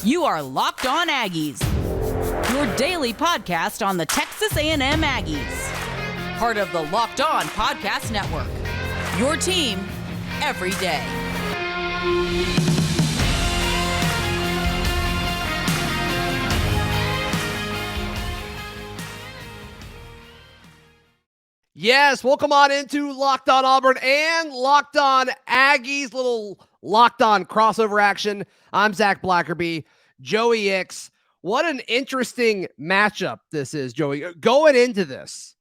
You are Locked On Aggies, your daily podcast on the Texas A&M Aggies. Part of the Locked On Podcast Network, your team every day. Yes, welcome on into Locked On Auburn and Locked On Aggies, little Locked On crossover action. I'm Zach Blackerby, Joey Ickes. What an interesting matchup this is, Joey. Going into this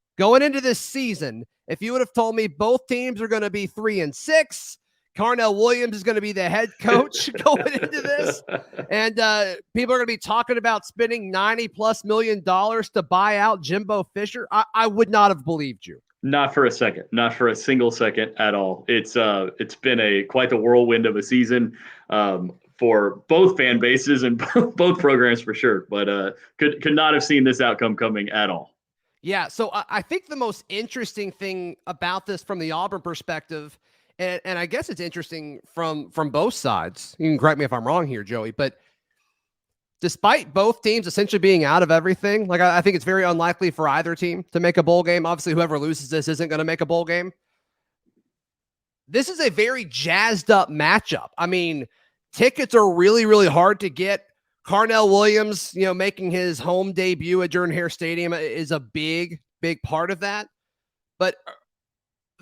season, if you would have told me both teams are going to be 3-6, Carnell Williams is going to be the head coach going into this, and people are going to be talking about spending $90+ million to buy out Jimbo Fisher, I would not have believed you. Not for a second, not for a single second at all. It's been quite the whirlwind of a season for both fan bases and both programs for sure. But could not have seen this outcome coming at all. Yeah, so I think the most interesting thing about this from the Auburn perspective, and I guess it's interesting from both sides. You can correct me if I'm wrong here, Joey, but despite both teams essentially being out of everything, like I think it's very unlikely for either team to make a bowl game. Obviously, whoever loses this isn't going to make a bowl game. This is a very jazzed up matchup. I mean, tickets are really, really hard to get. Carnell Williams, making his home debut at Jordan-Hare Stadium is a big, big part of that. But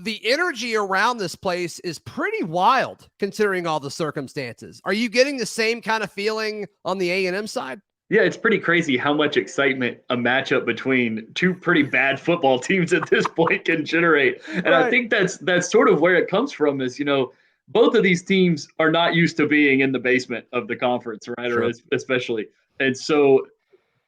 the energy around this place is pretty wild considering all the circumstances. Are you getting the same kind of feeling on the A&M side? Yeah, it's pretty crazy how much excitement a matchup between two pretty bad football teams at this point can generate. And right. I think that's sort of where it comes from is, both of these teams are not used to being in the basement of the conference, right? Sure. Or especially. And so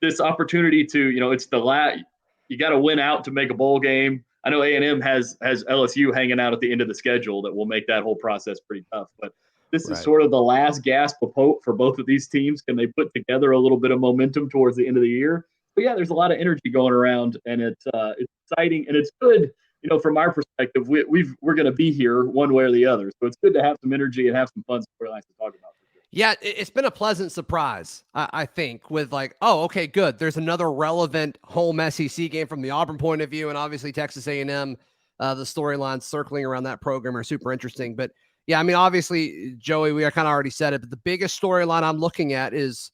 this opportunity to, it's you got to win out to make a bowl game. I know A&M has LSU hanging out at the end of the schedule that will make that whole process pretty tough. But this is sort of the last gasp of hope for both of these teams. Can they put together a little bit of momentum towards the end of the year? But yeah, there's a lot of energy going around, and it's exciting and it's good. From our perspective, we're going to be here one way or the other. So it's good to have some energy and have some fun storylines to talk about. Yeah, it's been a pleasant surprise, I think, with okay, good. There's another relevant home SEC game from the Auburn point of view, and obviously Texas A&M, the storylines circling around that program are super interesting. But yeah, I mean, obviously, Joey, we kind of already said it, but the biggest storyline I'm looking at is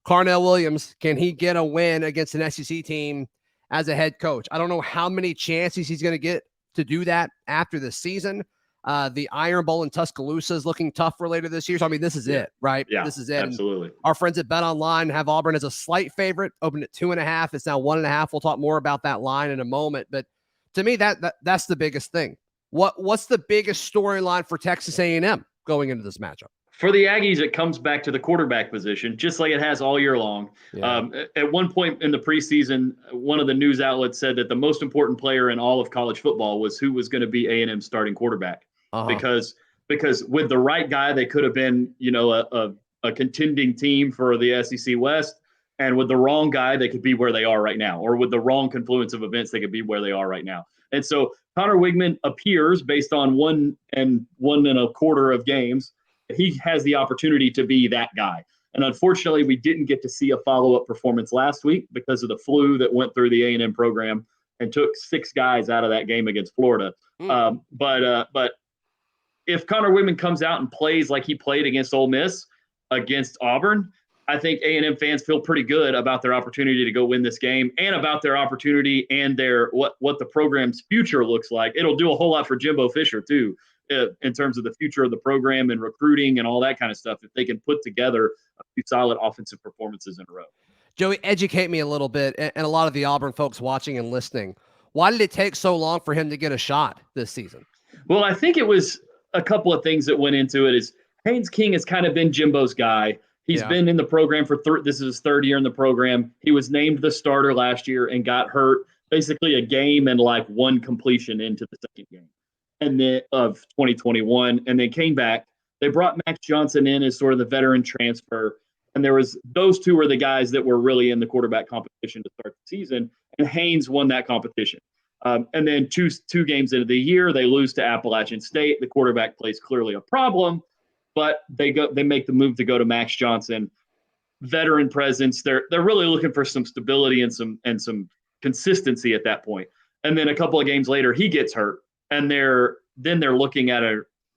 Carnell Williams. Can he get a win against an SEC team as a head coach? I don't know how many chances he's going to get to do that after the season. The Iron Bowl in Tuscaloosa is looking tough for later this year. So, I mean, this is it, right? Yeah, this is it. Absolutely. And our friends at BetOnline have Auburn as a slight favorite, opened at 2.5. It's now 1.5. We'll talk more about that line in a moment. But to me, that's the biggest thing. What's the biggest storyline for Texas A&M going into this matchup? For the Aggies, it comes back to the quarterback position, just like it has all year long. Yeah. At one point in the preseason, one of the news outlets said that the most important player in all of college football was who was going to be A&M's starting quarterback. Because with the right guy, they could have been, a contending team for the SEC West. And with the wrong guy, they could be where they are right now. Or with the wrong confluence of events, they could be where they are right now. And so Conner Weigman appears, based on 1 1.25 of games, he has the opportunity to be that guy. And unfortunately, we didn't get to see a follow-up performance last week because of the flu that went through the A&M program and took 6 guys out of that game against Florida. But if Conner Weigman comes out and plays like he played against Ole Miss, against Auburn, I think A&M fans feel pretty good about their opportunity to go win this game and about their opportunity and what the program's future looks like. It'll do a whole lot for Jimbo Fisher, too, in terms of the future of the program and recruiting and all that kind of stuff, if they can put together a few solid offensive performances in a row. Joey, educate me a little bit, and a lot of the Auburn folks watching and listening. Why did it take so long for him to get a shot this season? Well, I think it was a couple of things that went into it. Is Haynes King has kind of been Jimbo's guy. He's been in the program for this is his 3rd year in the program. He was named the starter last year and got hurt basically a game and 1 completion into the second game. And then of 2021, and they came back. They brought Max Johnson in as sort of the veteran transfer, and those two were the guys that were really in the quarterback competition to start the season, and Haynes won that competition. And then two games into the year, they lose to Appalachian State. The quarterback play is clearly a problem, but they make the move to go to Max Johnson. veteran presence. They're really looking for some stability and some consistency at that point. And then a couple of games later, he gets hurt, and they're looking at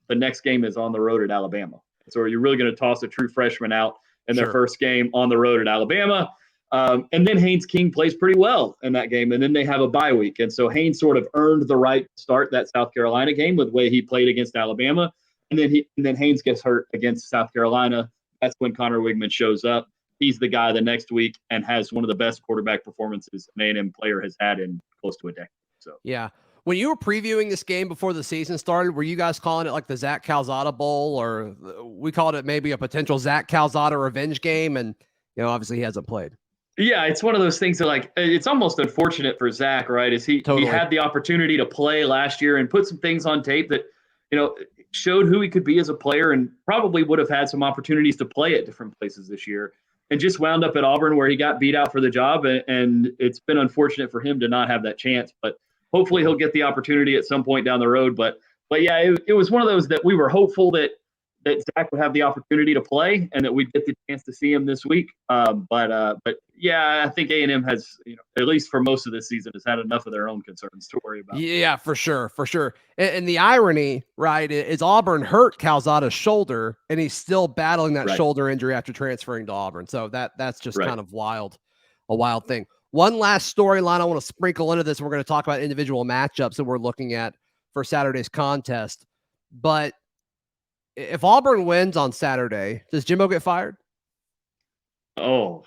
the next game is on the road at Alabama. So are you really going to toss a true freshman out in their first game on the road at Alabama? And then Haynes King plays pretty well in that game, and then they have a bye week. And so Haynes sort of earned the right to start that South Carolina game with the way he played against Alabama. And then Haynes gets hurt against South Carolina. That's when Conner Weigman shows up. He's the guy the next week and has one of the best quarterback performances an A&M player has had in close to a decade. So yeah. When you were previewing this game before the season started, were you guys calling it like the Zach Calzada Bowl, or we called it maybe a potential Zach Calzada revenge game? And, obviously he hasn't played. Yeah, it's one of those things that it's almost unfortunate for Zach, right? He had the opportunity to play last year and put some things on tape that, showed who he could be as a player, and probably would have had some opportunities to play at different places this year, and just wound up at Auburn where he got beat out for the job. And it's been unfortunate for him to not have that chance, but hopefully he'll get the opportunity at some point down the road. But yeah, it was one of those that we were hopeful that Zach would have the opportunity to play and that we'd get the chance to see him this week. But yeah, I think A&M has, at least for most of this season, has had enough of their own concerns to worry about. Yeah, for sure. And the irony, right, is Auburn hurt Calzada's shoulder, and he's still battling that shoulder injury after transferring to Auburn. So that's just kind of a wild thing. One last storyline I want to sprinkle into this. We're going to talk about individual matchups that we're looking at for Saturday's contest. But if Auburn wins on Saturday, does Jimbo get fired? Oh,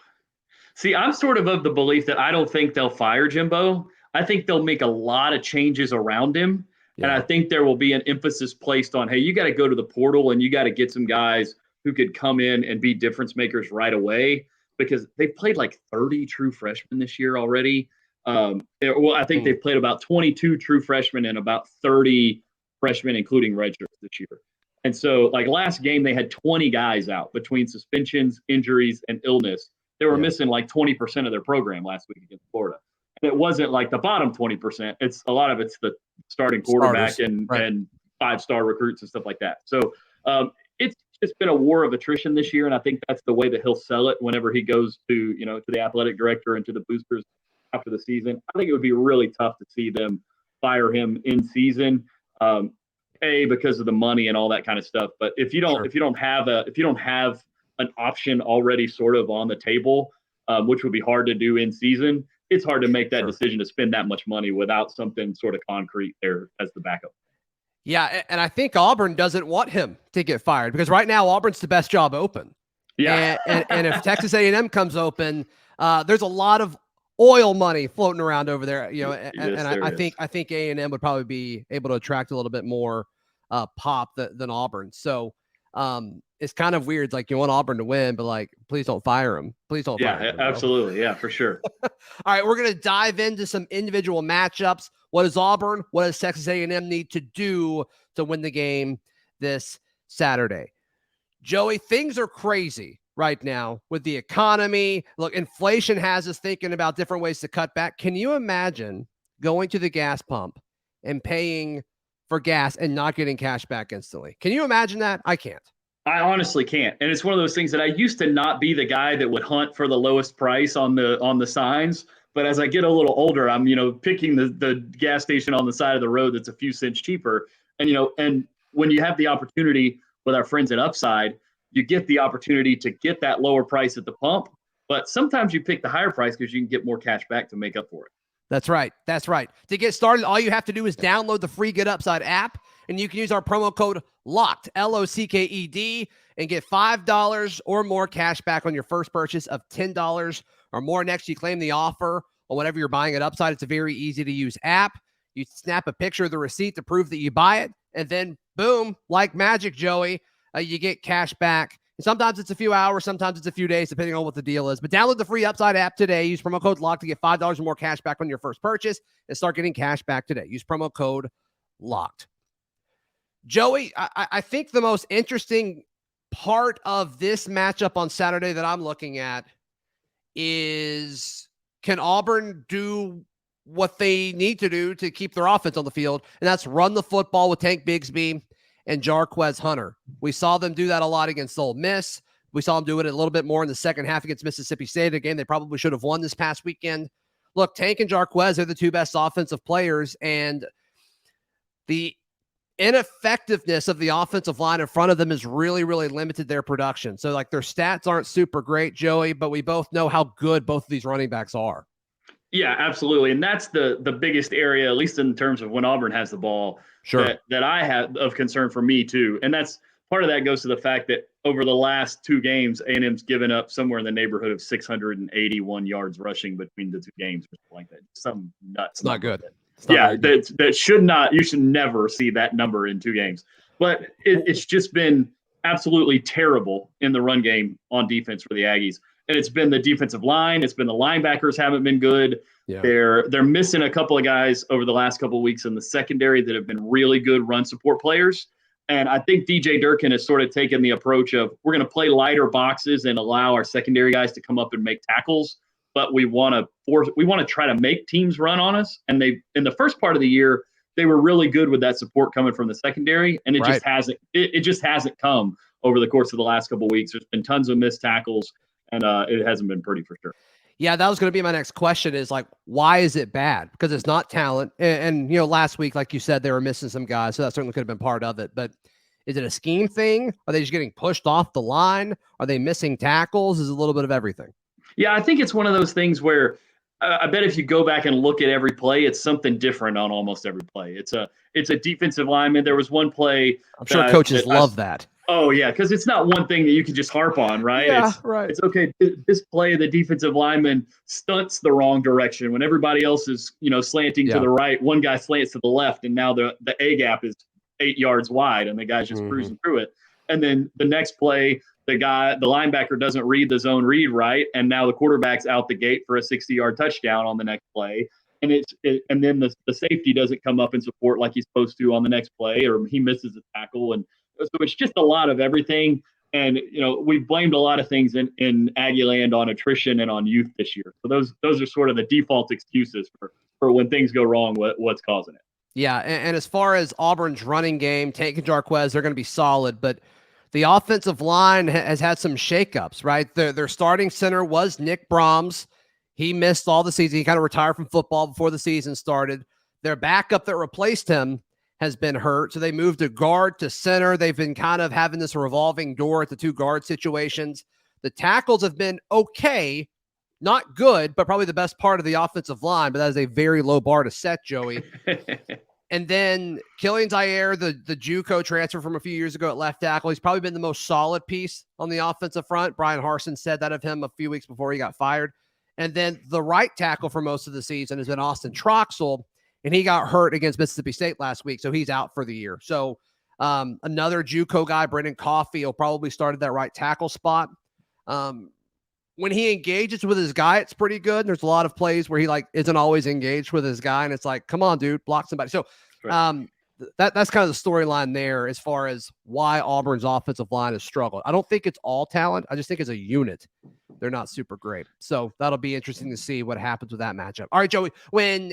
see, I'm sort of the belief that I don't think they'll fire Jimbo. I think they'll make a lot of changes around him. Yeah. And I think there will be an emphasis placed on, hey, you got to go to the portal and you got to get some guys who could come in and be difference makers right away, because they've played like 30 true freshmen this year already. I think they've played about 22 true freshmen and about 30 freshmen, including redshirts this year. And so, last game, they had 20 guys out between suspensions, injuries, and illness. They were missing 20% of their program last week against Florida. And it wasn't the bottom 20%. It's a lot of it's the starting quarterback and 5-star recruits and stuff like that. So it's just been a war of attrition this year, and I think that's the way that he'll sell it whenever he goes to the athletic director and to the boosters after the season. I think it would be really tough to see them fire him in season. Because of the money and all that kind of stuff. But if you don't have an option already sort of on the table, which would be hard to do in season, it's hard to make that decision to spend that much money without something sort of concrete there as the backup. Yeah, and I think Auburn doesn't want him to get fired, because right now Auburn's the best job open. Yeah, and if Texas A&M comes open, there's a lot of oil money floating around over there, I think A&M would probably be able to attract a little bit more pop than Auburn. So it's kind of weird. You want Auburn to win, but please don't fire him. Please don't fire him. Yeah, absolutely. Yeah, for sure. All right, we're going to dive into some individual matchups. What does Auburn, what does Texas A&M need to do to win the game this Saturday? Joey, things are crazy right now with the economy. Look, inflation has us thinking about different ways to cut back. Can you imagine going to the gas pump and paying for gas and not getting cash back instantly? Can you imagine that? I can't. I honestly can't. And it's one of those things that I used to not be the guy that would hunt for the lowest price on the signs. But as I get a little older, I'm, picking the gas station on the side of the road that's a few cents cheaper. And, and when you have the opportunity with our friends at Upside, you get the opportunity to get that lower price at the pump. But sometimes you pick the higher price because you can get more cash back to make up for it. That's right. To get started, all you have to do is download the free Get Upside app, and you can use our promo code LOCKED, LOCKED, and get $5 or more cash back on your first purchase of $10 or more. Next, you claim the offer on whatever you're buying at Upside. It's a very easy-to-use app. You snap a picture of the receipt to prove that you buy it, and then, boom, like magic, Joey, you get cash back. And sometimes it's a few hours, sometimes it's a few days, depending on what the deal is. But download the free Upside app today. Use promo code LOCKED to get $5 or more cash back on your first purchase and start getting cash back today. Use promo code LOCKED. Joey, I think the most interesting part of this matchup on Saturday that I'm looking at is, can Auburn do what they need to do to keep their offense on the field? And that's run the football with Tank Bigsby and Jarquez Hunter. We saw them do that a lot against Ole Miss. We saw them do it a little bit more in the second half against Mississippi State, a game they probably should have won this past weekend. Look, Tank and Jarquez are the two best offensive players, and the ineffectiveness of the offensive line in front of them has really, really limited their production. So, like, their stats aren't super great, Joey, but we both know how good both of these running backs are. Yeah, absolutely. And that's the biggest area, at least in terms of when Auburn has the ball, that I have of concern for me too. And that's part of that goes to the fact that over the last two games, A&M's given up somewhere in the neighborhood of 681 yards rushing between the two games or something like that. Some nuts. It's not good. That should not, you should never see that number in two games. But it's just been absolutely terrible in the run game on defense for the Aggies. And it's been the defensive line. It's been the linebackers haven't been good. Yeah. They're missing a couple of guys over the last couple of weeks in the secondary that have been really good run support players. And I think DJ Durkin has sort of taken the approach of we're going to play lighter boxes and allow our secondary guys to come up and make tackles, but we want to try to make teams run on us. And they, in the first part of the year, they were really good with that support coming from the secondary, and it just hasn't come over the course of the last couple of weeks. There's been tons of missed tackles, and it hasn't been pretty for sure. Yeah, that was going to be my next question is, like, why is it bad? Because it's not talent. And, you know, last week, like you said, they were missing some guys, so that certainly could have been part of it. But is it a scheme thing? Are they just getting pushed off the line? Are they missing tackles? Is it a little bit of everything? Yeah, I think it's one of those things where I bet if you go back and look at every play, it's something different on almost every play. It's a defensive lineman. There was one play. I'm sure coaches love that. Oh, yeah, because it's not one thing that you can just harp on, right? Yeah, right. It's okay. This play, the defensive lineman stunts the wrong direction when everybody else is, slanting to the right. One guy slants to the left, and now the A gap is 8 yards wide, and the guy's just cruising through it. And then the next play, the linebacker doesn't read the zone read right, and now the quarterback's out the gate for a 60-yard touchdown on the next play. And and then the safety doesn't come up and support like he's supposed to on the next play, or he misses a tackle. And so it's just a lot of everything. And, we've blamed a lot of things in Aggie land on attrition and on youth this year. So those are sort of the default excuses for when things go wrong, what's causing it. Yeah, and as far as Auburn's running game, Tank and Jarquez, they're going to be solid, but the offensive line has had some shakeups, right? Their starting center was Nick Brahms. He missed all the season. He kind of retired from football before the season started. Their backup that replaced him has been hurt, so they moved a guard to center. They've been kind of having this revolving door at the two guard situations. The tackles have been okay, not good, but probably the best part of the offensive line, but that is a very low bar to set, Joey. And then Killian Zaire, the JUCO transfer from a few years ago at left tackle, he's probably been the most solid piece on the offensive front. Brian Harsin said that of him a few weeks before he got fired. And then the right tackle for most of the season has been Austin Troxell, and he got hurt against Mississippi State last week, so he's out for the year. So another JUCO guy, Brendan Coffey, will probably start at that right tackle spot. When he engages with his guy, it's pretty good. There's a lot of plays where he isn't always engaged with his guy, and it's like, come on, dude, block somebody. So that's kind of the storyline there as far as why Auburn's offensive line has struggled. I don't think it's all talent. I just think as a unit, they're not super great. So that'll be interesting to see what happens with that matchup. All right, Joey, when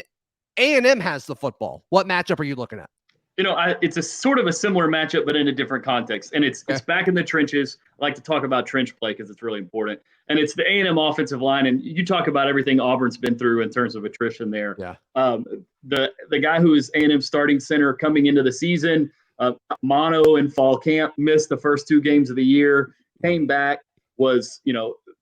A&M has the football, what matchup are you looking at? It's a sort of a similar matchup, but in a different context. And it's back in the trenches. I like to talk about trench play because it's really important. And it's the A&M offensive line. And you talk about everything Auburn's been through in terms of attrition there. Yeah. The guy who is A&M starting center coming into the season, mono in fall camp, missed the first two games of the year, came back, was,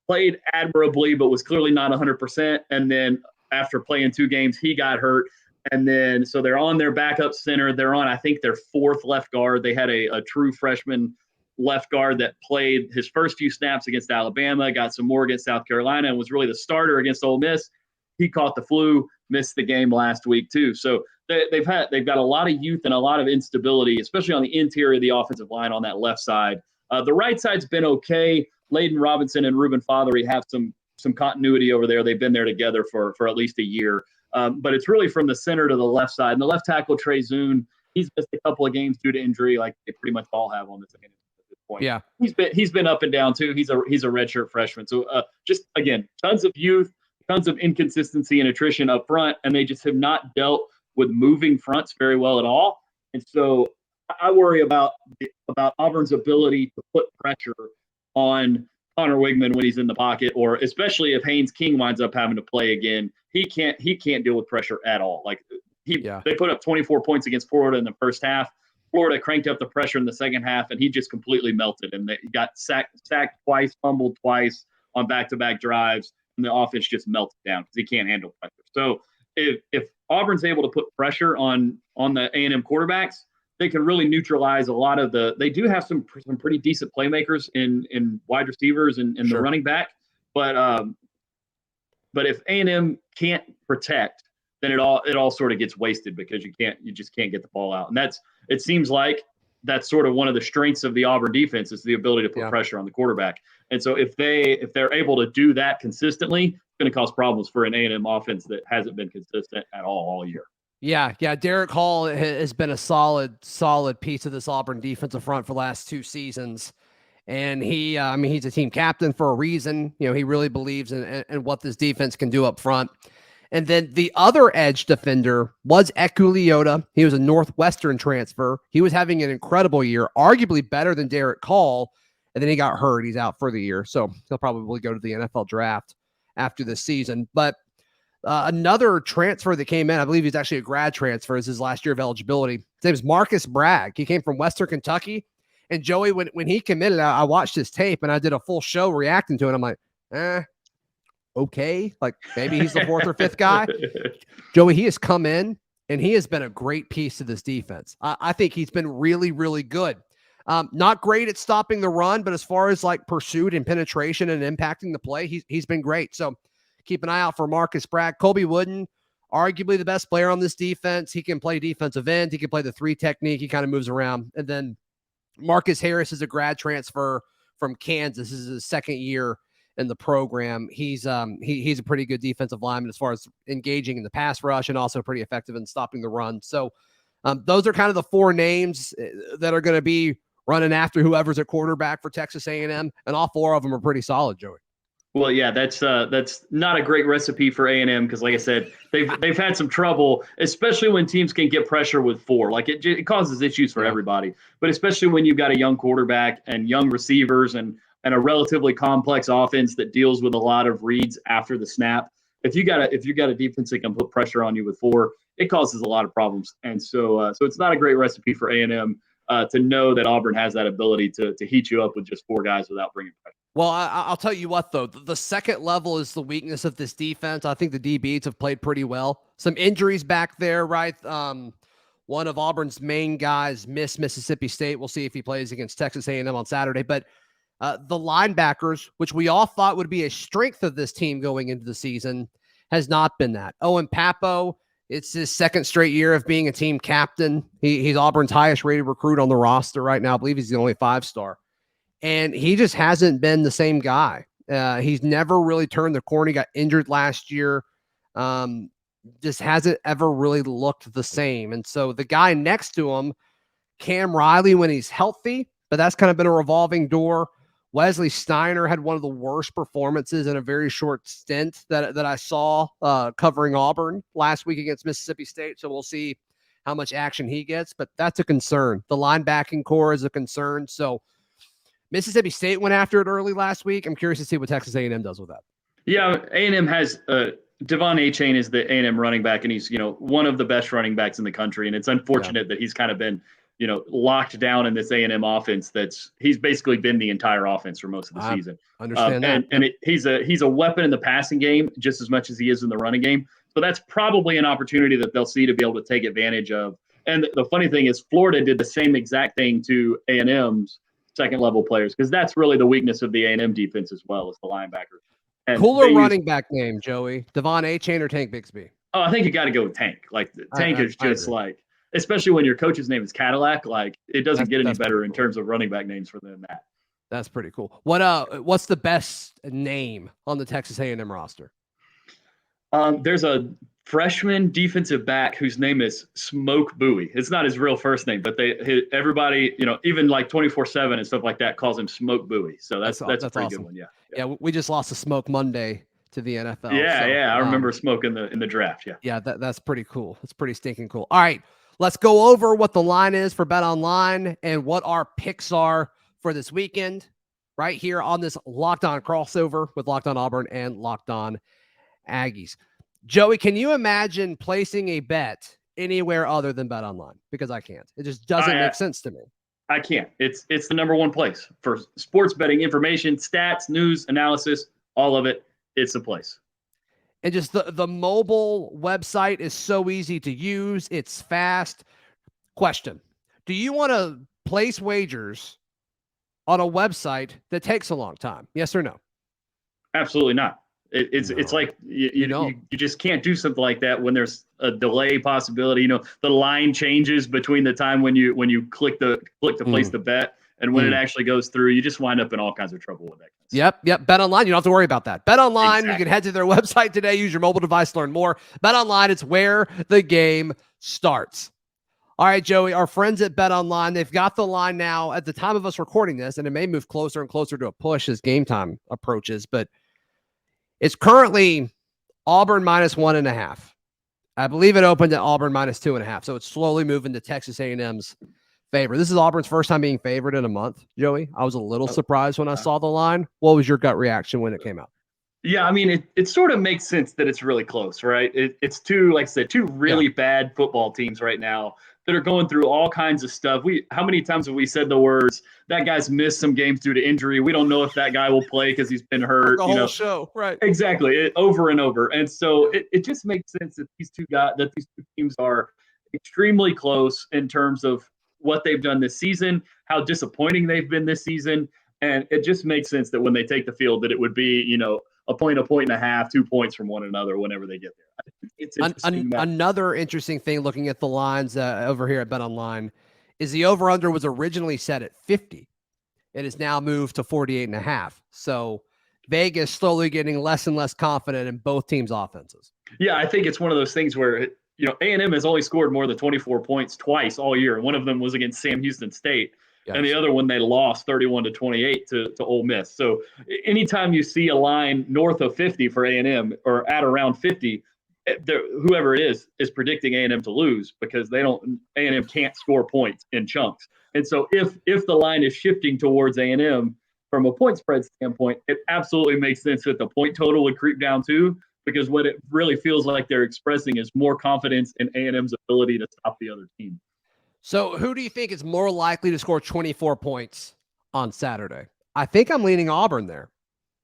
played admirably, but was clearly not 100%. And then after playing two games, he got hurt. And then, so they're on their backup center. They're on, I think, their fourth left guard. They had a true freshman left guard that played his first few snaps against Alabama, got some more against South Carolina, and was really the starter against Ole Miss. He caught the flu, missed the game last week too. So they've got a lot of youth and a lot of instability, especially on the interior of the offensive line on that left side. The right side's been okay. Layden Robinson and Reuben Fothery have some continuity over there. They've been there together for at least a year. But it's really from the center to the left side. And the left tackle, Trey Zune, he's missed a couple of games due to injury, like they pretty much all have on this at this point. Yeah. He's been up and down too. He's a redshirt freshman. So just, again, tons of youth, tons of inconsistency and attrition up front, and they just have not dealt with moving fronts very well at all. And so I worry about Auburn's ability to put pressure on Conner Weigman when he's in the pocket, or especially if Haynes King winds up having to play again, he can't deal with pressure at all. Like they put up 24 points against Florida in the first half. Florida cranked up the pressure in the second half, and he just completely melted. And they got sacked twice, fumbled twice on back-to-back drives, and the offense just melted down because he can't handle pressure. So if Auburn's able to put pressure on the A&M quarterbacks, they can really neutralize a lot of they do have some pretty decent playmakers in wide receivers and the running back. But if A&M can't protect, then it all sort of gets wasted because you just can't get the ball out. And it seems like that's sort of one of the strengths of the Auburn defense is the ability to put pressure on the quarterback. And so if they're able to do that consistently, it's going to cause problems for an A&M offense that hasn't been consistent at all year. Yeah. Derek Hall has been a solid piece of this Auburn defensive front for the last 2 seasons. And he's a team captain for a reason. He really believes in what this defense can do up front. And then the other edge defender was Eku Leota. He was a Northwestern transfer. He was having an incredible year, arguably better than Derek Hall. And then he got hurt. He's out for the year. So he'll probably go to the NFL draft after this season. But another transfer that came in, I believe he's actually a grad transfer, is his last year of eligibility. His name is Marcus Bragg. He came from Western Kentucky. And Joey, when he committed, I watched his tape and I did a full show reacting to it. I'm like, okay, like maybe he's the 4th or 5th guy. Joey, he has come in and he has been a great piece to this defense. I think he's been really, really good. Not great at stopping the run, but as far as like pursuit and penetration and impacting the play, he's been great. So keep an eye out for Marcus Bragg. Colby Wooden, arguably the best player on this defense. He can play defensive end. He can play the 3 technique. He kind of moves around. And then Marcus Harris is a grad transfer from Kansas. This is his 2nd year in the program. He's a pretty good defensive lineman as far as engaging in the pass rush and also pretty effective in stopping the run. So those are kind of the 4 names that are going to be running after whoever's at quarterback for Texas A&M, and all 4 of them are pretty solid, Joey. Well, yeah, that's not a great recipe for A&M because, like I said, they've had some trouble, especially when teams can get pressure with 4. Like it causes issues for everybody, but especially when you've got a young quarterback and young receivers and a relatively complex offense that deals with a lot of reads after the snap. If you got a defense that can put pressure on you with 4, it causes a lot of problems, and so it's not a great recipe for A&M to know that Auburn has that ability to heat you up with just 4 guys without bringing pressure. Well, I'll tell you what, though. The second level is the weakness of this defense. I think the DBs have played pretty well. Some injuries back there, right? One of Auburn's main guys missed Mississippi State. We'll see if he plays against Texas A&M on Saturday. But the linebackers, which we all thought would be a strength of this team going into the season, has not been that. Owen Papo, it's his 2nd straight year of being a team captain. He's Auburn's highest rated recruit on the roster right now. I believe he's the only 5-star. And he just hasn't been the same guy. He's never really turned the corner. He got injured last year. Just hasn't ever really looked the same. And so the guy next to him, Cam Riley, when he's healthy, but that's kind of been a revolving door. Wesley Steiner had one of the worst performances in a very short stint that I saw covering Auburn last week against Mississippi State. So we'll see how much action he gets, but that's a concern. The linebacking core is a concern. So Mississippi State went after it early last week. I'm curious to see what Texas A&M does with that. Yeah, A&M has Devon Achane is the A&M running back, and he's one of the best running backs in the country. And it's unfortunate that he's kind of been locked down in this A&M offense. He's basically been the entire offense for most of the season. Understand that. And he's a weapon in the passing game just as much as he is in the running game. So that's probably an opportunity that they'll see to be able to take advantage of. And the funny thing is, Florida did the same exact thing to A&M's second-level players, because that's really the weakness of the A&M defense as well as the linebackers. And cooler running back name, Joey. Devon Achane or Tank Bixby? Oh, I think you got to go with Tank. Like Tank is just like, especially when your coach's name is Cadillac. Like it doesn't get any better in terms of running back names for them than that. That's pretty cool. What's the best name on the Texas A&M roster? There's a freshman defensive back whose name is Smoke Bowie. It's not his real first name, but everybody, even like 24/7 and stuff like that calls him Smoke Bowie. So that's a pretty awesome. good one. Yeah. We just lost a Smoke Monday to the NFL. I remember Smoke in the draft. Yeah. That's pretty cool. That's pretty stinking cool. All right, let's go over what the line is for Bet Online and what our picks are for this weekend. right here on this Locked On crossover with Locked On Auburn and Locked On Aggies. Joey, can you imagine placing a bet anywhere other than BetOnline? Because I can't. It just doesn't make sense to me. I can't. It's the number one place for sports betting information, stats, news, analysis, all of it. It's the place. And just the mobile website is so easy to use. It's fast. Question: do you want to place wagers on a website that takes a long time? Yes or no? Absolutely not. It's like you just can't do something like that when there's a delay possibility. The line changes between the time when you click to place the bet and when it actually goes through. You just wind up in all kinds of trouble with that. Yep. BetOnline, you don't have to worry about that. BetOnline, Exactly. You can head to their website today, use your mobile device to learn more. BetOnline, it's where the game starts. All right, Joey, our friends at BetOnline, they've got the line now at the time of us recording this, and it may move closer and closer to a push as game time approaches, but it's currently Auburn -1.5. I believe it opened at Auburn -2.5, so it's slowly moving to Texas A&M's favor. This is Auburn's first time being favored in a month, Joey. I was a little surprised when I saw the line. What was your gut reaction when it came out? Yeah, I mean, it sort of makes sense that it's really close, right? It's two, like I said, two really bad football teams right now that are going through all kinds of stuff. How many times have we said the words, that guy's missed some games due to injury? We don't know if that guy will play because he's been hurt. The whole show, right? Exactly, over and over. And so it just makes sense that these two teams are extremely close in terms of what they've done this season, how disappointing they've been this season. And it just makes sense that when they take the field that it would be, a point and a half, 2 points from one another whenever they get there. It's another interesting thing looking at the lines over here at BetOnline is the over-under was originally set at 50. It is now moved to 48.5. So Vegas slowly getting less and less confident in both teams' offenses. Yeah, I think it's one of those things where, A&M has only scored more than 24 points twice all year. One of them was against Sam Houston State. Yes. And the other one, they lost 31-28 to Ole Miss. So anytime you see a line north of 50 for A&M or at around 50, whoever it is predicting A&M to lose because A&M can't score points in chunks. And so if the line is shifting towards A&M from a point spread standpoint, it absolutely makes sense that the point total would creep down too, because what it really feels like they're expressing is more confidence in A&M's ability to stop the other team. So who do you think is more likely to score 24 points on Saturday? I think I'm leaning Auburn there.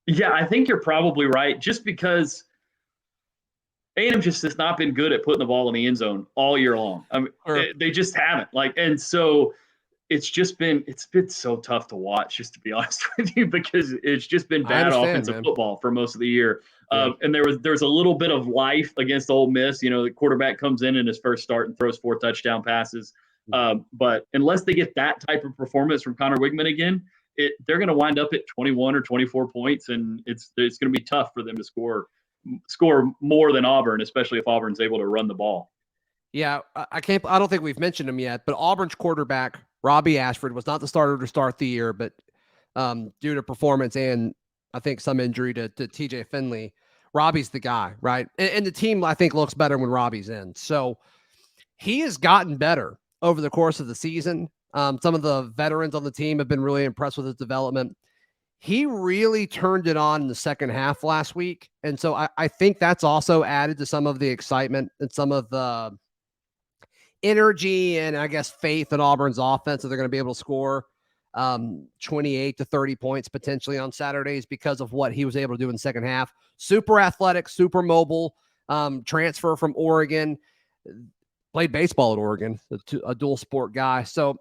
Yeah, I think you're probably right, just because A&M just has not been good at putting the ball in the end zone all year long. I mean, they just haven't. And so it's been so tough to watch, just to be honest with you, because it's just been bad offensive football for most of the year. Yeah. And there's a little bit of life against Ole Miss. The quarterback comes in his first start and throws 4 touchdown passes. But unless they get that type of performance from Conner Weigman again, they're going to wind up at 21 or 24 points, and it's going to be tough for them to score more than Auburn, especially if Auburn's able to run the ball. Yeah, I don't think we've mentioned him yet, but Auburn's quarterback Robbie Ashford was not the starter to start the year, but due to performance and I think some injury to TJ Finley, Robbie's the guy, right? And the team I think looks better when Robbie's in. So he has gotten better over the course of the season. Some of the veterans on the team have been really impressed with his development. He really turned it on in the second half last week. And so I think that's also added to some of the excitement and some of the energy and I guess faith in Auburn's offense that they're going to be able to score 28 to 30 points potentially on Saturdays because of what he was able to do in the second half. Super athletic, super mobile, transfer from Oregon. Played baseball at Oregon, a dual sport guy. So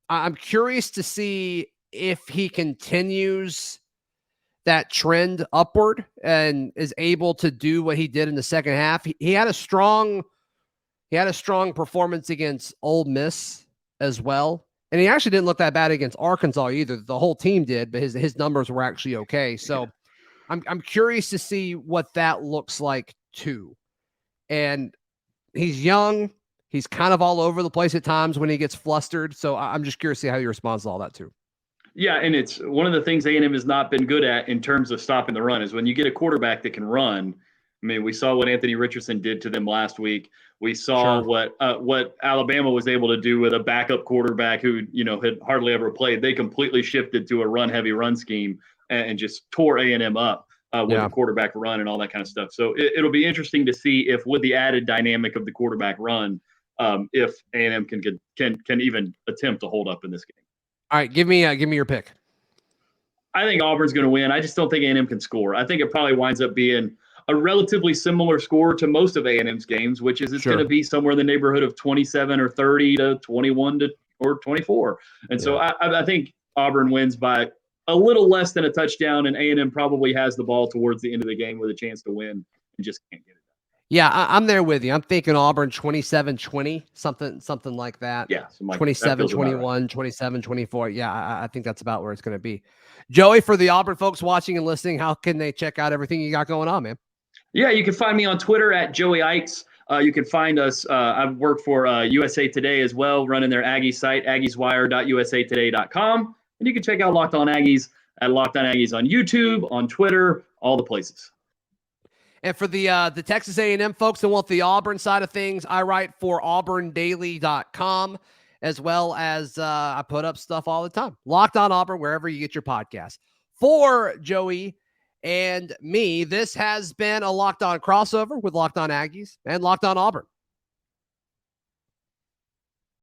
I'm curious to see if he continues that trend upward and is able to do what he did in the second half. He had a strong performance against Ole Miss as well. And he actually didn't look that bad against Arkansas either. The whole team did, but his numbers were actually okay. So I'm curious to see what that looks like too. And he's young. He's kind of all over the place at times when he gets flustered. So I'm just curious to see how he responds to all that too. Yeah, and it's one of the things A&M has not been good at in terms of stopping the run is when you get a quarterback that can run, I mean, we saw what Anthony Richardson did to them last week. We saw what Alabama was able to do with a backup quarterback who, had hardly ever played. They completely shifted to a heavy run scheme and just tore A&M up with the quarterback run and all that kind of stuff. So it'll be interesting to see if, with the added dynamic of the quarterback run, if A&M can even attempt to hold up in this game. All right, give me your pick. I think Auburn's going to win. I just don't think A&M can score. I think it probably winds up being a relatively similar score to most of A&M's games, which is it's going to be somewhere in the neighborhood of 27 or 30 to 21 or 24. And so I think Auburn wins by a little less than a touchdown, and A&M probably has the ball towards the end of the game with a chance to win and just can't get it. Yeah, I'm there with you. I'm thinking Auburn 27-20, something like that. Yeah, 27-21, right. 27-24. Yeah, I think that's about where it's going to be. Joey, for the Auburn folks watching and listening, how can they check out everything you got going on, man? Yeah, you can find me on Twitter at Joey Ickes. You can find us. I've worked for USA Today as well, running their Aggie site, aggieswire.usatoday.com. And you can check out Locked On Aggies at Locked On Aggies on YouTube, on Twitter, all the places. And for the Texas A&M folks that want the Auburn side of things, I write for auburndaily.com, as well as I put up stuff all the time. Locked On Auburn, wherever you get your podcasts. For Joey and me, this has been a Locked On crossover with Locked On Aggies and Locked On Auburn.